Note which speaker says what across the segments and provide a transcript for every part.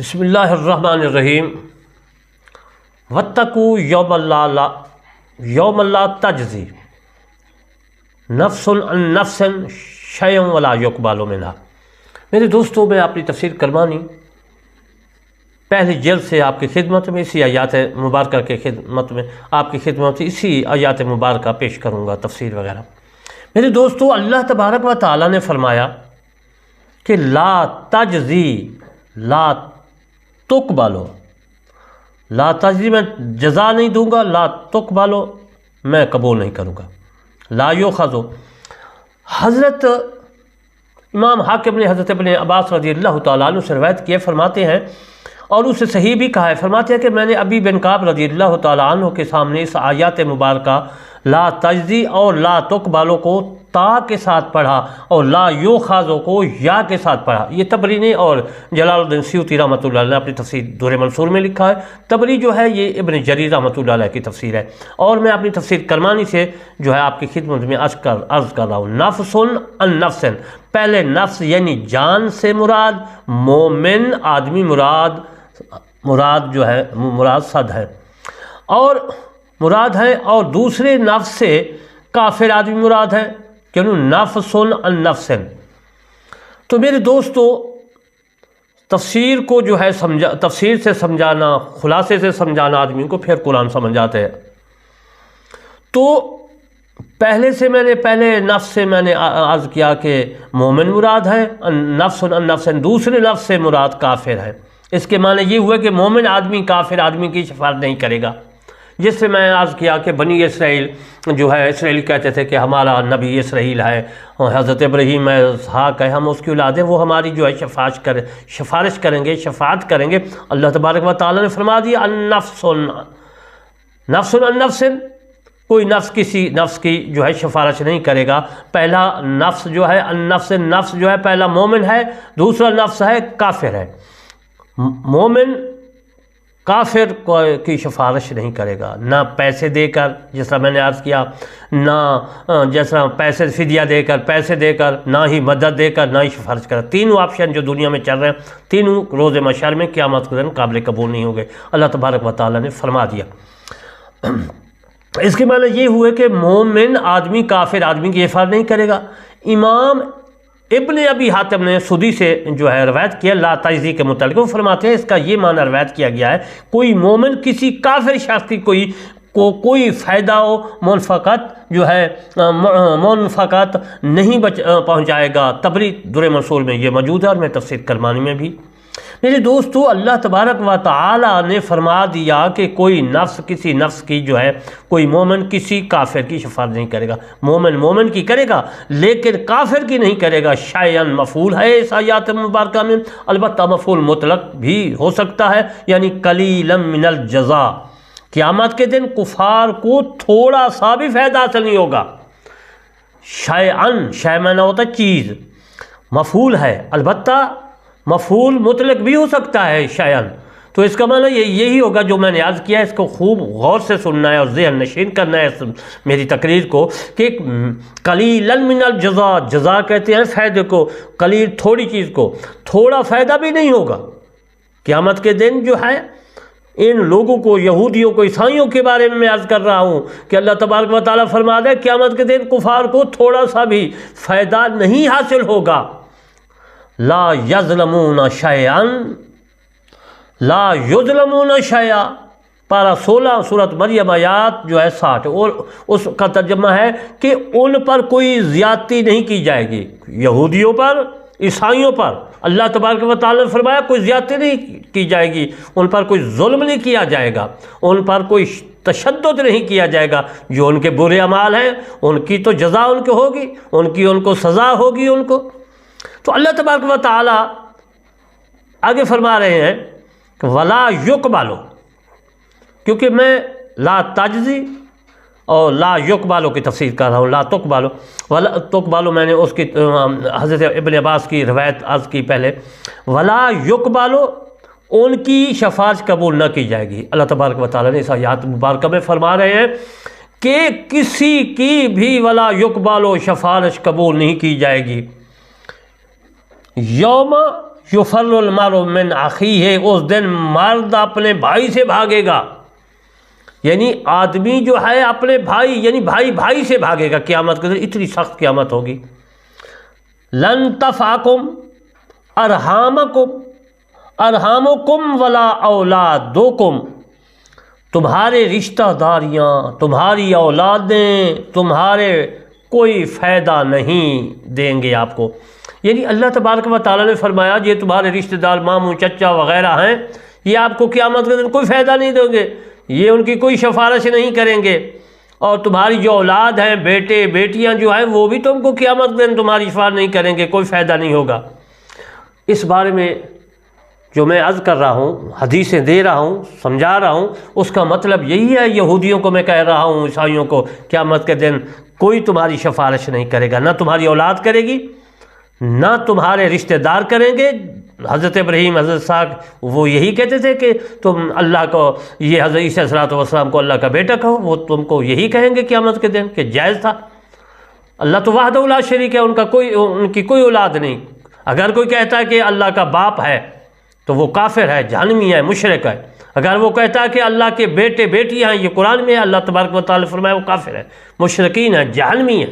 Speaker 1: بسم اللہ الرحمن الرحیم واتقوا یوم لا تجزی نفس عن نفس شیئا ولا یقبل منہا۔ میرے دوستوں، میں اپنی تفسیر کرمانی پہلی جلد سے آپ کی خدمت میں اسی آیات مبارکہ کے خدمت میں آپ کی خدمت میں اسی آیات مبارکہ پیش کروں گا، تفسیر وغیرہ۔ میرے دوستوں، اللہ تبارک و تعالیٰ نے فرمایا کہ لا تجزی، لا تقبلو، لا تجزی میں جزا نہیں دوں گا، لا تقبلو میں قبول نہیں کروں گا، لا یؤخذ۔ حضرت امام حاکم نے حضرت ابن عباس رضی اللہ تعالیٰ عنہ سے روایت کیے، فرماتے ہیں اور اسے صحیح بھی کہا ہے، فرماتے ہیں کہ میں نے ابی بن کعب رضی اللہ تعالیٰ عنہ کے سامنے اس آیات مبارکہ لا تجزی اور لا تقبلو کو تا کے ساتھ پڑھا اور لا یؤخذ کو یا کے ساتھ پڑھا۔ یہ طبری نے اور جلال الدین سیوطی رحمۃ اللہ علیہ نے اپنی تفسیر دور منصور میں لکھا ہے۔ طبری جو ہے یہ ابن جریر رحمۃ اللہ علیہ کی تفسیر ہے، اور میں اپنی تفسیر کرمانی سے جو ہے آپ کی خدمت میں عرض کر رہا ہوں۔ نفس عن نفس، پہلے نفس یعنی جان سے مراد، مومن آدمی مراد جو ہے مراد صد ہے اور مراد ہے، اور دوسرے نفس سے کافر آدمی مراد ہے، کیوں نفس عن نفس۔ تو میرے دوستو، تفسیر کو جو ہے تفسیر سے سمجھانا، خلاصے سے سمجھانا آدمی کو، پھر قرآن سمجھ آتے ہیں۔ تو پہلے نفس سے میں نے عرض کیا کہ مومن مراد ہے، نفس عن نفس، دوسرے نفس سے مراد کافر ہے۔ اس کے معنی یہ ہوئے کہ مومن آدمی کافر آدمی کی شفاعت نہیں کرے گا، جس سے میں عرض کیا کہ بنی اسرائیل جو ہے، اسرائیل کہتے تھے کہ ہمارا نبی اسرائیل ہے، حضرت ابراہیم ہے، اسحاق ہے، ہم اس کی اولاد ہیں، وہ ہماری جو ہے سفارش کریں گے، شفاعت کریں گے۔ اللہ تبارک و تعالیٰ نے فرما دیا نفس عن نفس، کوئی نفس کسی نفس کی جو ہے سفارش نہیں کرے گا۔ پہلا نفس جو ہے نفس جو ہے پہلا مومن ہے، دوسرا نفس ہے کافر ہے۔ مومن کافر کی سفارش نہیں کرے گا، نہ پیسے دے کر، جس طرح میں نے عرض کیا، نہ جیسا پیسے فدیہ دے کر، نہ ہی مدد دے کر، نہ ہی سفارش کر۔ تینوں آپشن جو دنیا میں چل رہے ہیں، تینوں روز محشر میں قیامت کے دن قابل قبول نہیں ہوں گے، اللہ تبارک و تعالیٰ نے فرما دیا۔ اس کے معنی یہ ہوئے کہ مومن آدمی کافر آدمی کی حفاظت نہیں کرے گا۔ امام ابن ابی حاتم نے سدی سے جو ہے روایت کیا لا تجزی کے متعلق، وہ فرماتے ہیں اس کا یہ معنی روایت کیا گیا ہے، کوئی مومن کسی کافر شخص کی کوئی فائدہ و منفقت جو ہے منفقت نہیں پہنچائے گا۔ طبری در منصور میں یہ موجود ہے، اور میں تفسیر کرمانی میں بھی۔ میرے دوستو، اللہ تبارک و تعالیٰ نے فرما دیا کہ کوئی نفس کسی نفس کی جو ہے، کوئی مومن کسی کافر کی شفاعت نہیں کرے گا۔ مومن کی کرے گا، لیکن کافر کی نہیں کرے گا۔ شیئن مفعول ہے اس آیات مبارکہ میں، البتہ مفعول مطلق بھی ہو سکتا ہے، یعنی قلیلا من الجزا۔ قیامت کے دن کفار کو تھوڑا سا بھی فائدہ حاصل نہیں ہوگا۔ شیء معنی ہوتا ہے چیز، مفعول ہے، البتہ مفعول مطلق بھی ہو سکتا ہے شیئن۔ تو اس کا معنی یہی ہوگا جو میں نے عرض کیا، اس کو خوب غور سے سننا ہے اور ذہن نشین کرنا ہے میری تقریر کو، کہ قلیلا من الجزا، جزا کہتے ہیں فائدے کو، قلیل تھوڑی چیز کو، تھوڑا فائدہ بھی نہیں ہوگا قیامت کے دن جو ہے۔ ان لوگوں کو، یہودیوں کو، عیسائیوں کے بارے میں عرض کر رہا ہوں کہ اللہ تبارک و تعالیٰ فرما دے قیامت کے دن کفار کو تھوڑا سا بھی فائدہ نہیں حاصل ہوگا۔ لا یظلمون شیئا، لا یظلمون شیئا، پارہ 16 سورۃ مریم آیات جو ہے 60، اور اس کا ترجمہ ہے کہ ان پر کوئی زیادتی نہیں کی جائے گی، یہودیوں پر، عیسائیوں پر۔ اللہ تبارک و تعالیٰ نے فرمایا کوئی زیادتی نہیں کی جائے گی، ان پر کوئی ظلم نہیں کیا جائے گا، ان پر کوئی تشدد نہیں کیا جائے گا۔ جو ان کے برے اعمال ہیں ان کی تو جزا ان کو ہوگی، ان کو سزا ہوگی ان کو۔ تو اللہ تبارک و تعالیٰ آگے فرما رہے ہیں کہ ولا یقبلو، کیونکہ میں لا تجزی اور لا یقبلو کی تفسیر کر رہا ہوں، لا تقبلو، ولا تقبلو میں نے اس کی حضرت ابن عباس کی روایت عرض کی پہلے، ولا یقبلو، ان کی شفاعت قبول نہ کی جائے گی۔ اللہ تبارک و تعالیٰ نے اس آیات مبارکہ میں فرما رہے ہیں کہ کسی کی بھی ولا یقبلو شفاعت قبول نہیں کی جائے گی۔ یوم یفر المرء من اخیہ، اس دن مرد اپنے بھائی سے بھاگے گا، یعنی آدمی جو ہے اپنے بھائی، یعنی بھائی سے بھاگے گا قیامت کے دن، اتنی سخت قیامت ہوگی۔ لن تفعکم ارحامکم ولا اولادکم، تمہارے رشتہ داریاں، تمہاری اولادیں تمہارے کوئی فائدہ نہیں دیں گے آپ کو۔ یعنی اللہ تبارک و تعالیٰ نے فرمایا یہ تمہارے رشتہ دار ماموں چچا وغیرہ ہیں، یہ آپ کو قیامت کے دن کوئی فائدہ نہیں دیں گے، یہ ان کی کوئی سفارش نہیں کریں گے، اور تمہاری جو اولاد ہیں، بیٹے بیٹیاں جو ہیں، وہ بھی تم کو قیامت کے دن تمہاری سفارش نہیں کریں گے، کوئی فائدہ نہیں ہوگا۔ اس بارے میں جو میں عرض کر رہا ہوں، حدیثیں دے رہا ہوں، سمجھا رہا ہوں، اس کا مطلب یہی ہے، یہودیوں کو میں کہہ رہا ہوں، عیسائیوں کو، قیامت کے دن کوئی تمہاری سفارش نہیں کرے گا، نہ تمہاری اولاد کرے گی، نہ تمہارے رشتہ دار کریں گے۔ حضرت ابراہیم، حضرت اسحاق، وہ یہی کہتے تھے کہ تم اللہ کو، یہ حضرت عیسیٰ علیہ السلام کو اللہ کا بیٹا کہو، وہ تم کو یہی کہیں گے قیامت کے دن کہ جائز تھا۔ اللہ تو وحدہ لا شریک ہے، ان کی کوئی اولاد نہیں۔ اگر کوئی کہتا ہے کہ اللہ کا باپ ہے تو وہ کافر ہے، جہنمی ہے، مشرک ہے۔ اگر وہ کہتا ہے کہ اللہ کے بیٹے بیٹیاں ہیں، یہ قرآن میں ہے، اللہ تبارک و تعالیٰ فرمایا وہ کافر ہے، مشرکین ہے، جہنمی ہے۔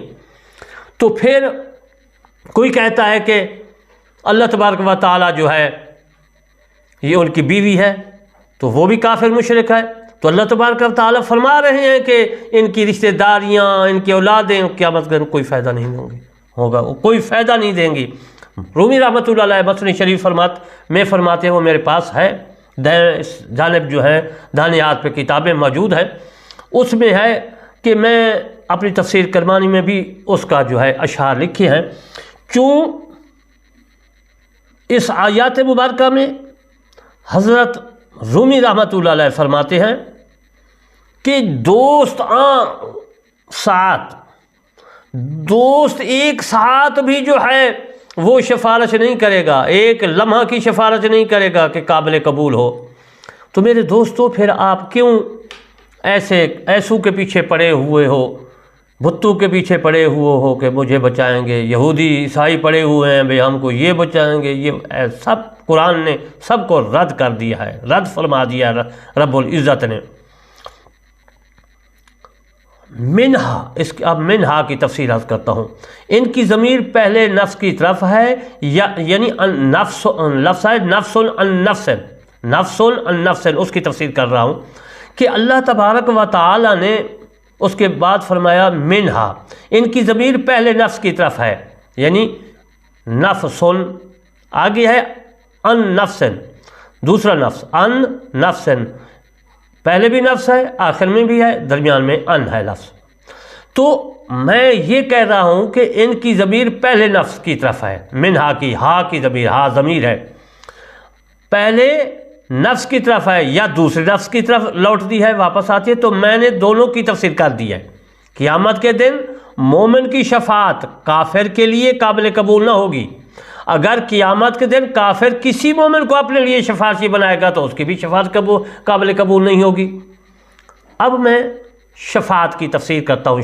Speaker 1: تو پھر کوئی کہتا ہے کہ اللہ تبارک و تعالیٰ جو ہے یہ ان کی بیوی ہے، تو وہ بھی کافر مشرک ہے۔ تو اللہ تبارک و تعالیٰ فرما رہے ہیں کہ ان کی رشتہ داریاں، ان کی اولادیں قیامت کے دن کوئی فائدہ نہیں ہوگا، وہ کوئی فائدہ نہیں دیں گی۔ رومی رحمۃ اللہ علیہ متن شریف فرماتے ہیں، وہ میرے پاس ہے، جانب جو ہے دانیات پہ کتابیں موجود ہیں، اس میں ہے کہ میں اپنی تفسیر کرمانی میں بھی اس کا جو ہے اشعار لکھے ہیں۔ کیوں اس آیات مبارکہ میں حضرت رومی رحمۃ اللہ علیہ فرماتے ہیں کہ دوست ایک ساتھ بھی جو ہے وہ سفارش نہیں کرے گا، ایک لمحہ کی سفارش نہیں کرے گا کہ قابل قبول ہو۔ تو میرے دوستو، پھر آپ کیوں ایسو کے پیچھے پڑے ہوئے ہو، بتوں کے پیچھے پڑے ہوئے ہو کہ مجھے بچائیں گے؟ یہودی عیسائی پڑے ہوئے ہیں بھئی ہم کو یہ بچائیں گے، یہ سب قرآن نے سب کو رد کر دیا ہے، رد فرما دیا رب العزت نے۔ اب منہا کی تفصیل عرض کرتا ہوں۔ ان کی ضمیر پہلے نفس کی طرف ہے، یعنی نفس لفظ ہے نفس عن نفس، اس کی تفصیل کر رہا ہوں کہ اللہ تبارک و تعالی نے اس کے بعد فرمایا منہا، ان کی ضمیر پہلے نفس کی طرف ہے، یعنی نفس، آگے ہے ان نفس، دوسرا نفس ان نفس، پہلے بھی نفس ہے، آخر میں بھی ہے، درمیان میں ان ہے لفظ۔ تو میں یہ کہہ رہا ہوں کہ ان کی ضمیر پہلے نفس کی طرف ہے، منہا کی، ہا کی ضمیر، ہا ضمیر ہے، پہلے نفس کی طرف ہے یا دوسرے نفس کی طرف لوٹتی ہے، واپس آتی ہے۔ تو میں نے دونوں کی تفسیر کر دی ہے۔ قیامت کے دن مومن کی شفاعت کافر کے لیے قابل قبول نہ ہوگی۔ اگر قیامت کے دن کافر کسی مومن کو اپنے لیے شفاعتی بنائے گا تو اس کی بھی شفاعت قابل قبول نہیں ہوگی۔ اب میں شفاعت کی تفسیر کرتا ہوں۔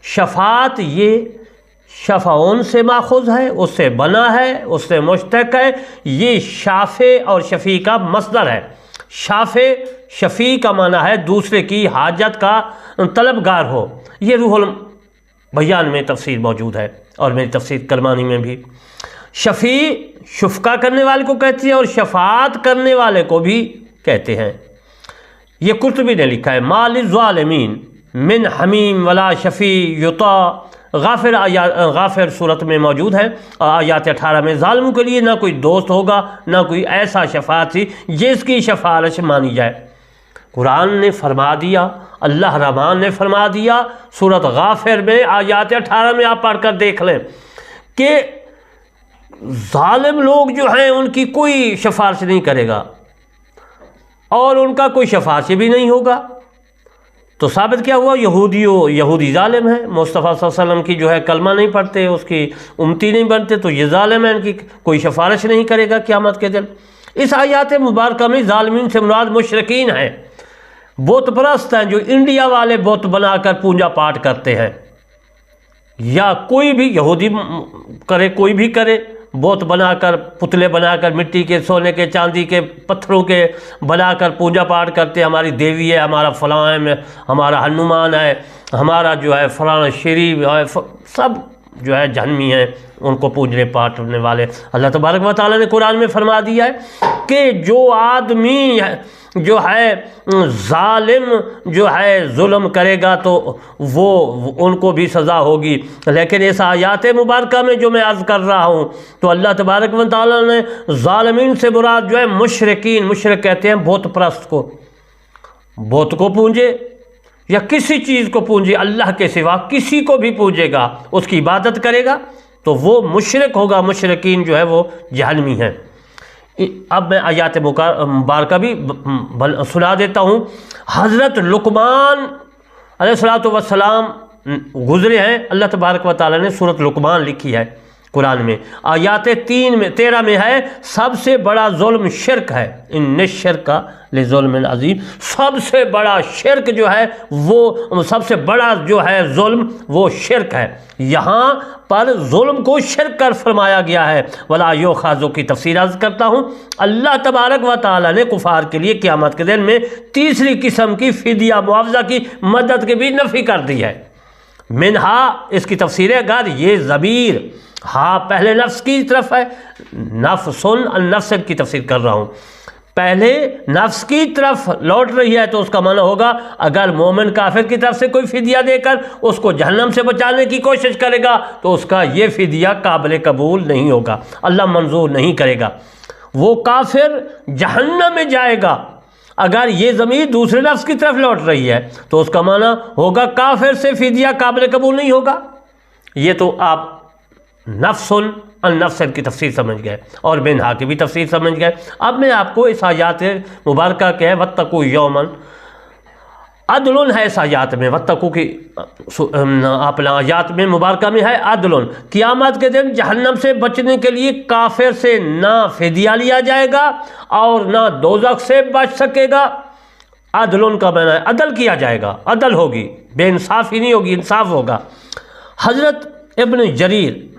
Speaker 1: شفاعت یہ شفعون سے ماخوذ ہے، اس سے بنا ہے، اس سے مشتق ہے۔ یہ شافع اور شفیع کا مصدر ہے۔ شافع، شفیع کا معنی ہے دوسرے کی حاجت کا طلبگار ہو۔ یہ روح البیان میں تفسیر موجود ہے، اور میری تفسیر کرمانی میں بھی۔ شفیع شفقہ کرنے والے کو کہتی ہے، اور شفاعت کرنے والے کو بھی کہتے ہیں۔ یہ قرطبی نے لکھا ہے، ما للظالمین من حمیم ولا شفیع یطاع۔ غافر صورت میں موجود ہے، آیات 18 میں، ظالموں کے لیے نہ کوئی دوست ہوگا، نہ کوئی ایسا شفاعتی جس کی شفاعت مانی جائے۔ قرآن نے فرما دیا، اللہ رحمان نے فرما دیا، سورت غافر میں آیات 18 میں آپ پڑھ کر دیکھ لیں کہ ظالم لوگ جو ہیں ان کی کوئی شفاعت نہیں کرے گا، اور ان کا کوئی شفاعت بھی نہیں ہوگا۔ تو ثابت کیا ہوا؟ یہودی ظالم ہے، مصطفیٰ صلی اللہ علیہ وسلم کی جو ہے کلمہ نہیں پڑھتے، اس کی امتی نہیں بنتے، تو یہ ظالم ہے، ان کی کوئی سفارش نہیں کرے گا قیامت کے دن۔ اس آیات مبارکہ میں ظالمین سے مراد مشرکین ہیں، بت پرست ہیں، جو انڈیا والے بت بنا کر پوجا پاٹ کرتے ہیں، یا کوئی بھی یہودی کرے، کوئی بھی کرے، بت بنا کر، پتلے بنا کر، مٹی کے، سونے کے، چاندی کے، پتھروں کے بنا کر پوجا پاٹ کرتے ہیں، ہماری دیوی ہے، ہمارا فلاں ہے، ہمارا ہنومان ہے، ہمارا جو ہے فلاں شریف ہے، سب جو ہے جہنمی ہیں، ان کو پوجنے پاٹنے والے۔ اللہ تبارک و تعالیٰ نے قرآن میں فرما دیا ہے کہ جو آدمی جو ہے ظالم جو ہے ظلم کرے گا تو وہ ان کو بھی سزا ہوگی۔ لیکن اس آیات مبارکہ میں جو میں عرض کر رہا ہوں تو اللہ تبارک و تعالیٰ نے ظالمین سے مراد جو ہے مشرکین، مشرک کہتے ہیں بت پرست کو، بت کو پونجے یا کسی چیز کو پونجے، اللہ کے سوا کسی کو بھی پونجے گا، اس کی عبادت کرے گا تو وہ مشرک ہوگا۔ مشرکین جو ہے وہ جہنمی ہیں۔ اب میں آیات مبارکہ بھی سنا دیتا ہوں۔ حضرت لقمان علیہ السلام گزرے ہیں، اللہ تبارک و تعالیٰ نے سورۃ لقمان لکھی ہے قرآن میں، آیات 13 میں ہے سب سے بڑا ظلم شرک ہے، ان الشرک لظلم عظیم، سب سے بڑا شرک جو ہے وہ، سب سے بڑا جو ہے ظلم وہ شرک ہے۔ یہاں پر ظلم کو شرک کر فرمایا گیا ہے۔ ولا یؤخذ کی تفسیر عرض کرتا ہوں۔ اللہ تبارک و تعالیٰ نے کفار کے لیے قیامت کے دن میں تیسری قسم کی فدیہ، معاوضہ کی، مدد کی بھی نفی کر دی ہے۔ منہا اس کی تفسیر ہے، اگر یہ ضمیر ہاں پہلے نفس کی طرف ہے، نفس النفس کی تفسیر کر رہا ہوں، پہلے نفس کی طرف لوٹ رہی ہے تو اس کا معنی ہوگا اگر مومن کافر کی طرف سے کوئی فدیہ دے کر اس کو جہنم سے بچانے کی کوشش کرے گا تو اس کا یہ فدیہ قابل قبول نہیں ہوگا، اللہ منظور نہیں کرے گا، وہ کافر جہنم میں جائے گا۔ اگر یہ ضمیر دوسرے نفس کی طرف لوٹ رہی ہے تو اس کا معنی ہوگا کافر سے فدیہ قابل قبول نہیں ہوگا۔ یہ تو آپ نفس النفس کی تفسیر سمجھ گئے اور منہا کی بھی تفسیر سمجھ گئے۔ اب میں آپ کو اس آیات مبارکہ کے واتقوا یوما، عدل ہے اس آیات میں، واتقوا کی اپنا آیات میں مبارکہ میں ہے عدل، قیامت کے دن جہنم سے بچنے کے لیے کافر سے نہ فدیہ لیا جائے گا اور نہ دوزخ سے بچ سکے گا۔ عدل کا معنی ہے عدل کیا جائے گا، عدل ہوگی، بے انصافی نہیں ہوگی، انصاف ہوگا۔ حضرت ابن جریر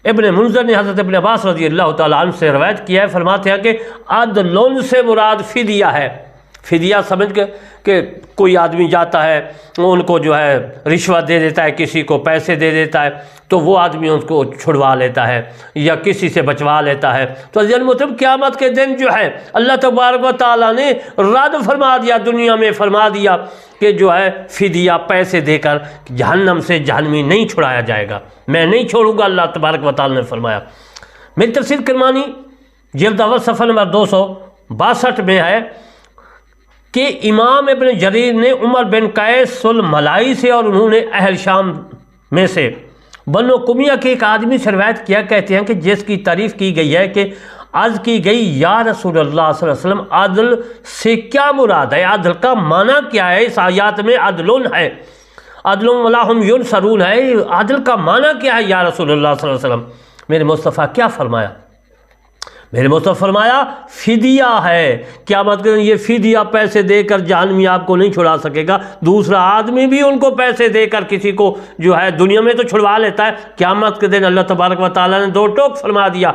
Speaker 1: ابن منذر نے حضرت ابن عباس رضی اللہ تعالیٰ عنہ سے روایت کیا ہے، فرماتے ہیں کہ عدل سے مراد فدیہ ہے۔ فدیہ سمجھ کے کہ کوئی آدمی جاتا ہے ان کو جو ہے رشوت دے دیتا ہے، کسی کو پیسے دے دیتا ہے تو وہ آدمی ان کو چھڑوا لیتا ہے یا کسی سے بچوا لیتا ہے، تو مطلب قیامت کے دن جو ہے اللہ تبارک و تعالیٰ نے رد فرما دیا، دنیا میں فرما دیا کہ جو ہے فدیہ پیسے دے کر جہنم سے جہنمی نہیں چھڑایا جائے گا، میں نہیں چھوڑوں گا، اللہ تبارک و تعالیٰ نے فرمایا۔ میری تفسیر کرمانی جلد اول صفحہ نمبر 262 میں ہے کہ امام ابن جریر نے عمر بن قیس الملائی سے اور انہوں نے اہل شام میں سے بنو قمیہ کے ایک آدمی سے روایت کیا، کہتے ہیں کہ جس کی تعریف کی گئی ہے کہ عرض کی گئی یا رسول اللہ صلی اللہ علیہ وسلم عدل سے کیا مراد ہے، عدل کا معنی کیا ہے، اس آیات میں عدل ہے، عدل ولا هم ينصرون ہے، عدل کا معنی کیا ہے یا رسول اللہ صلی اللہ علیہ وسلم؟ میرے مصطفیٰ کیا فرمایا؟ میرے مصطفیٰ فرمایا فدیہ ہے، قیامت کے دن یہ فدیہ پیسے دے کر جہنمی آپ کو نہیں چھڑا سکے گا، دوسرا آدمی بھی ان کو پیسے دے کر کسی کو جو ہے دنیا میں تو چھڑوا لیتا ہے، قیامت کے دن اللہ تبارک و تعالیٰ نے دو ٹوک فرما دیا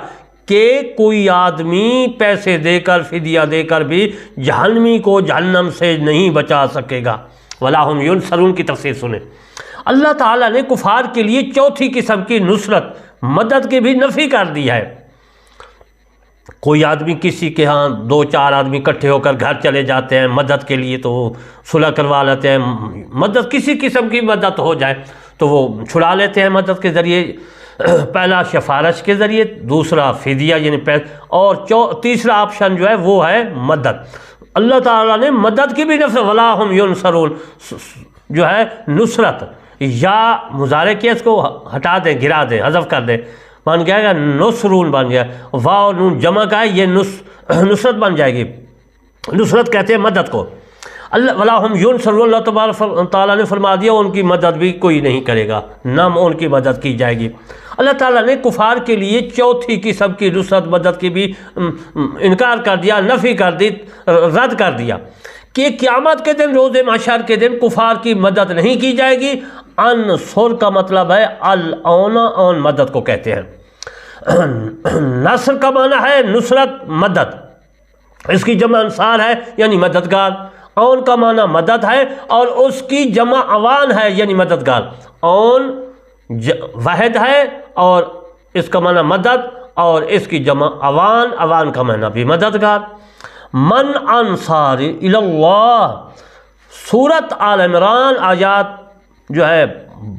Speaker 1: کہ کوئی آدمی پیسے دے کر فدیہ دے کر بھی جہنمی کو جہنم سے نہیں بچا سکے گا۔ وَلَا هُمْ يُنصَرُونَ کی تفسیر سنیں۔ اللہ تعالیٰ نے کفار کے لیے چوتھی قسم کی نصرت، مدد کی بھی نفی کر دی ہے۔ کوئی آدمی کسی کے ہاں 2-4 آدمی اکٹھے ہو کر گھر چلے جاتے ہیں مدد کے لیے تو وہ صلح کروا لیتے ہیں، مدد کسی قسم کی مدد ہو جائے تو وہ چھڑا لیتے ہیں مدد کے ذریعے، پہلا سفارش کے ذریعے، دوسرا فدیہ یعنی اور تیسرا آپشن جو ہے وہ ہے مدد۔ اللہ تعالیٰ نے مدد کی بھی نفس ولا هم ينصرون جو ہے نصرت، یا مضارع کے اس کو ہٹا دیں، گرا دیں، حذف کر دیں، بن جائے گا نصرون، بن گیا واو نون جمع کا ہے، یہ نصرت بن جائے گی، نصرت کہتے ہیں مدد کو۔ اللہ ولا هم ينصرون، اللہ تبارک تعالیٰ نے فرما دیا ان کی مدد بھی کوئی نہیں کرے گا، نہ ان کی مدد کی جائے گی۔ اللہ تعالیٰ نے کفار کے لیے چوتھی قسم کی نصرت مدد کی بھی انکار کر دیا، نفی کر دی، رد کر دیا کہ قیامت کے دن، روز محشر کے دن کفار کی مدد نہیں کی جائے گی۔ انصر کا مطلب ہے العون، اون مدد کو کہتے ہیں۔ نصر کا معنی ہے نصرت، مدد، اس کی جمع انصار ہے یعنی مددگار، اون کا معنی مدد ہے اور اس کی جمع اوان ہے یعنی مددگار، اون واحد ہے اور اس کا معنی مدد اور اس کی جمع اوان، اوان کا معنی بھی مددگار۔ من انصار اللہ، سورۃ آل عمران آیات جو ہے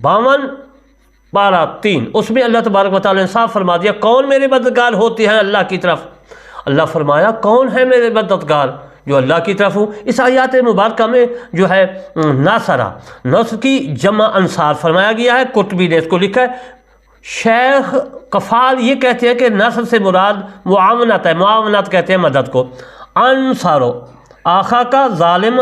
Speaker 1: 52 پارہ 3، اس میں اللہ تبارک و تعالیٰ نے صاف فرما دیا کون میرے مددگار ہوتے ہیں اللہ کی طرف۔ اللہ فرمایا کون ہے میرے مددگار؟ جو اللہ کی طرف ہوں۔ اس آیات مبارکہ میں جو ہے ناصرہ، نصر کی جمع انصار فرمایا گیا ہے، قرطبی نے اس کو لکھا ہے۔ شیخ قفال یہ کہتے ہیں کہ نصر سے مراد معاونت ہے، معاونت کہتے ہیں مدد کو۔ انصارو آخا کا ظالم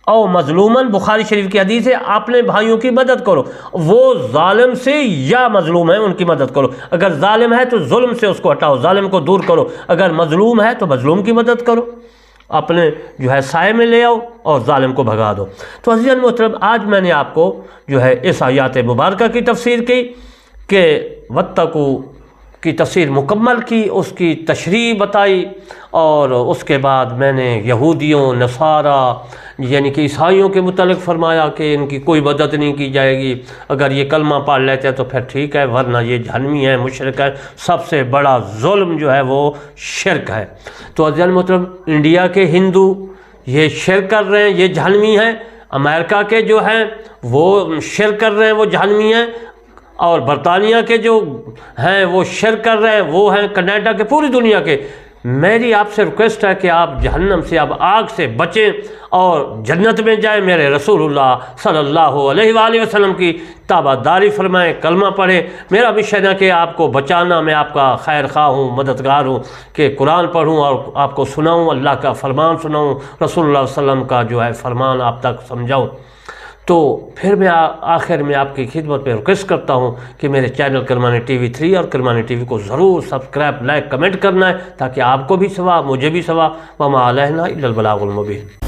Speaker 1: او مظلومن، بخاری شریف کی حدیث ہے اپنے بھائیوں کی مدد کرو، وہ ظالم سے یا مظلوم ہے ان کی مدد کرو، اگر ظالم ہے تو ظلم سے اس کو ہٹاؤ، ظالم کو دور کرو، اگر مظلوم ہے تو مظلوم کی مدد کرو، اپنے جو ہے سائے میں لے آؤ اور ظالم کو بھگا دو۔ تو عزیزان محترم، آج میں نے آپ کو جو ہے اس آیات مبارکہ کی تفسیر کی کہ واتقوا کی تفسیر مکمل کی، اس کی تشریح بتائی، اور اس کے بعد میں نے یہودیوں، نصارہ یعنی کہ عیسائیوں کے متعلق فرمایا کہ ان کی کوئی مدد نہیں کی جائے گی، اگر یہ کلمہ پڑھ لیتے ہیں تو پھر ٹھیک ہے، ورنہ یہ جہنمی ہے، مشرک ہے، سب سے بڑا ظلم جو ہے وہ شرک ہے۔ تو عزیزان محترم، انڈیا کے ہندو یہ شرک کر رہے ہیں، یہ جہنمی ہیں، امریکہ کے جو ہیں وہ شرک کر رہے ہیں، وہ جہنمی ہیں، اور برطانیہ کے جو ہیں وہ شرک کر رہے ہیں، وہ ہیں کینیڈا کے، پوری دنیا کے۔ میری آپ سے ریکویسٹ ہے کہ آپ جہنم سے، آپ آگ سے بچیں اور جنت میں جائیں، میرے رسول اللہ صلی اللہ علیہ وآلہ وسلم کی تابع داری فرمائیں، کلمہ پڑھیں۔ میرا مشن ہے کہ آپ کو بچانا، میں آپ کا خیر خواہ ہوں، مددگار ہوں، کہ قرآن پڑھوں اور آپ کو سناؤں، اللہ کا فرمان سناؤں، رسول اللہ صلی اللہ علیہ وسلم کا جو ہے فرمان آپ تک سمجھاؤں۔ تو پھر میں آخر میں آپ کی خدمت میں ریکویسٹ کرتا ہوں کہ میرے چینل کرمانی ٹی وی 3 اور کرمانی ٹی وی کو ضرور سبسکرائب، لائک، کمنٹ کرنا ہے، تاکہ آپ کو بھی ثواب، مجھے بھی ثواب۔ وما علینا الا البلاغ المبین۔